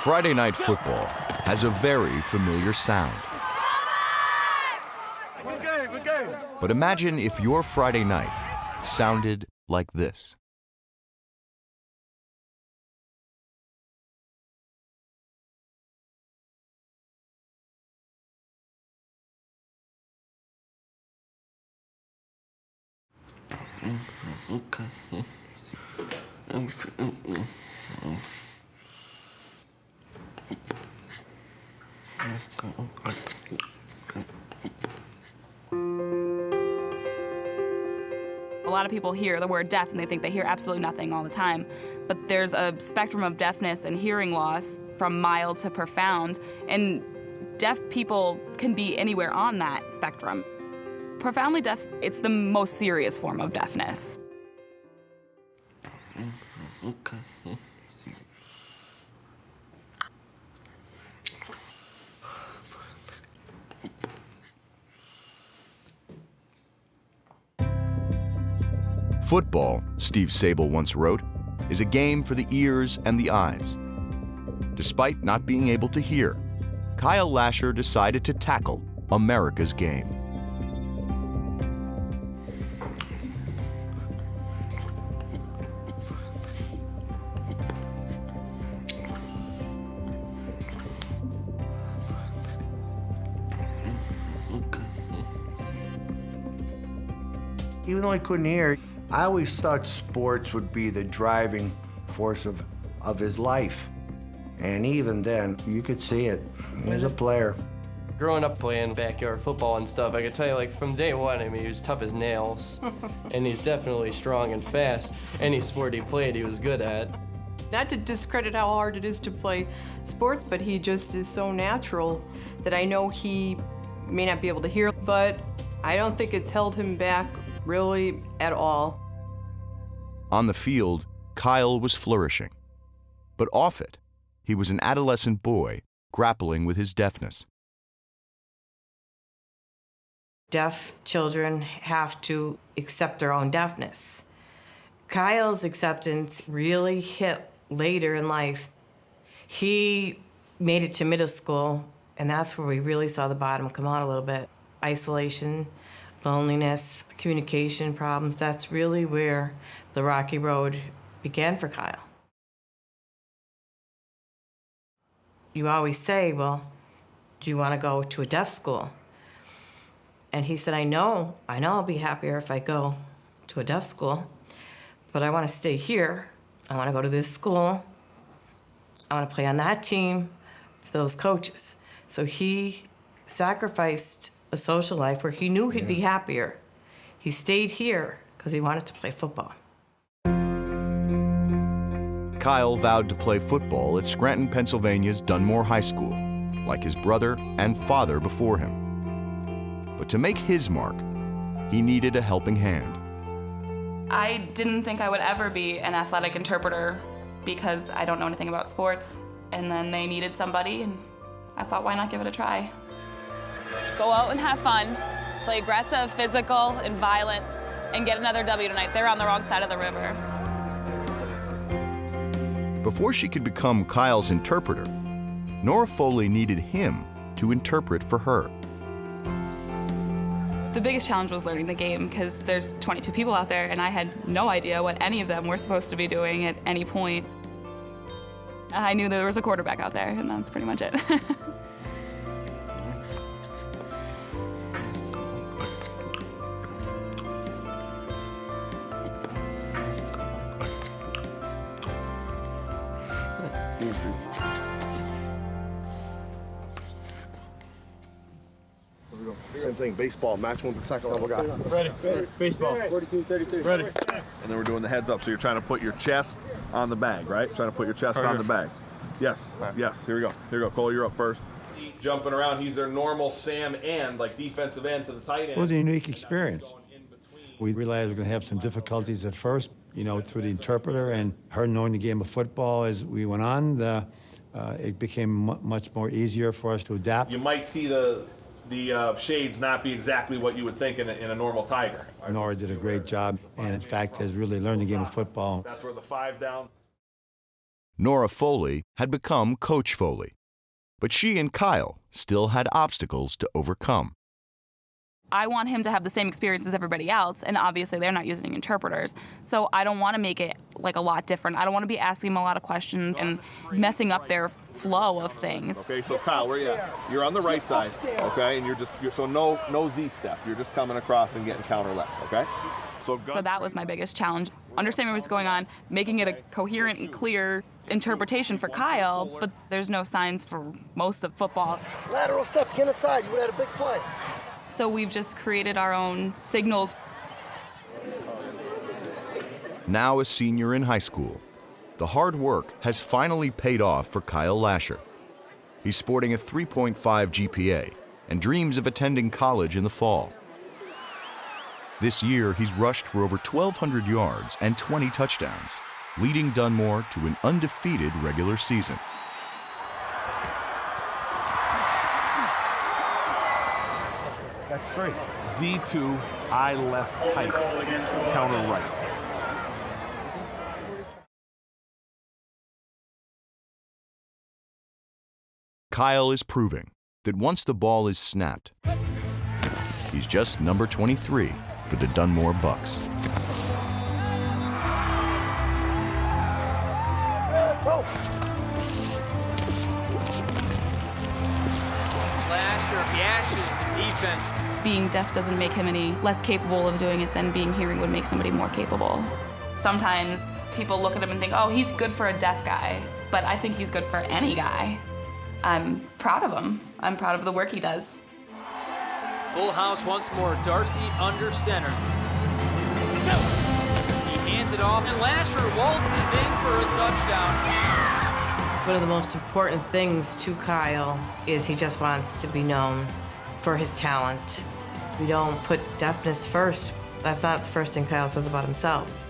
Friday Night Football has a very familiar sound. But imagine if your Friday night sounded like this. A lot of people hear the word deaf and they think they hear absolutely nothing all the time. But there's a spectrum of deafness and hearing loss from mild to profound, and deaf people can be anywhere on that spectrum. Profoundly deaf, it's the most serious form of deafness. Football, Steve Sable once wrote, is a game for the ears and the eyes. Despite not being able to hear, Kyle Lasher decided to tackle America's game. Even though I couldn't hear, I always thought sports would be the driving force of his life. And even then, you could see it. He was a player. Growing up playing backyard football and stuff, I could tell you, like, from day one, I mean, he was tough as nails. And he's definitely strong and fast. Any sport he played, he was good at. Not to discredit how hard it is to play sports, but he just is so natural that I know he may not be able to hear, but I don't think it's held him back really at all. On the field, Kyle was flourishing. But off it, he was an adolescent boy grappling with his deafness. Deaf children have to accept their own deafness. Kyle's acceptance really hit later in life. He made it to middle school, and that's where we really saw the bottom come out a little bit. Isolation, loneliness, communication problems, that's really where the rocky road began for Kyle. You always say, well, do you want to go to a deaf school? And he said, I know I'll be happier if I go to a deaf school, but I want to stay here. I want to go to this school. I want to play on that team for those coaches. So he sacrificed a social life where he knew he'd be happier. He stayed here because he wanted to play football. Kyle vowed to play football at Scranton, Pennsylvania's Dunmore High School, like his brother and father before him. But to make his mark, he needed a helping hand. I didn't think I would ever be an athletic interpreter because I don't know anything about sports. And then they needed somebody, and I thought, why not give it a try? Go out and have fun, play aggressive, physical, and violent, and get another W tonight. They're on the wrong side of the river. Before she could become Kyle's interpreter, Nora Foley needed him to interpret for her. The biggest challenge was learning the game because there's 22 people out there, and I had no idea what any of them were supposed to be doing at any point. I knew there was a quarterback out there, and that's pretty much it. Same thing, baseball, match one with the second level guy. Ready. Baseball. 42-33. Ready. And then we're doing the heads up, so you're trying to put your chest on the bag, right? Trying to put your chest on the bag. Yes, yes, here we go. Here we go. Cole, you're up first. Jumping around, he's their normal Sam end, like defensive end to the tight end. It was a unique experience. We realized we were going to have some difficulties at first, you know, through the interpreter, and her knowing the game of football as we went on, it became much more easier for us to adapt. You might see the shades not be exactly what you would think in a normal Tiger. Nora did a great job, and in fact has really learned the game of football. That's where the 5 down. Nora Foley had become Coach Foley, but she and Kyle still had obstacles to overcome. I want him to have the same experience as everybody else, and obviously they're not using interpreters. So I don't want to make it like a lot different. I don't want to be asking them a lot of questions and messing up their flow of things. Okay, so Kyle, where are you at? You're on the right side, okay, and so no Z step. You're just coming across and getting counter left, okay? So that was my biggest challenge. Understanding what's going on, making it a coherent and clear interpretation for Kyle, but there's no signs for most of football. Lateral step, get inside, you would have had a big play. So we've just created our own signals. Now a senior in high school, the hard work has finally paid off for Kyle Lasher. He's sporting a 3.5 GPA and dreams of attending college in the fall. This year, he's rushed for over 1,200 yards and 20 touchdowns, leading Dunmore to an undefeated regular season. That's free. Z2, I left tight, counter right. Kyle is proving that once the ball is snapped, he's just number 23 for the Dunmore Bucks. Lasher gashes the defense. Being deaf doesn't make him any less capable of doing it than being hearing would make somebody more capable. Sometimes people look at him and think, oh, he's good for a deaf guy, but I think he's good for any guy. I'm proud of him. I'm proud of the work he does. Full house once more. Darcy under center. He hands it off, and Lasher waltzes in for a touchdown. One of the most important things to Kyle is he just wants to be known for his talent. We don't put deafness first. That's not the first thing Kyle says about himself.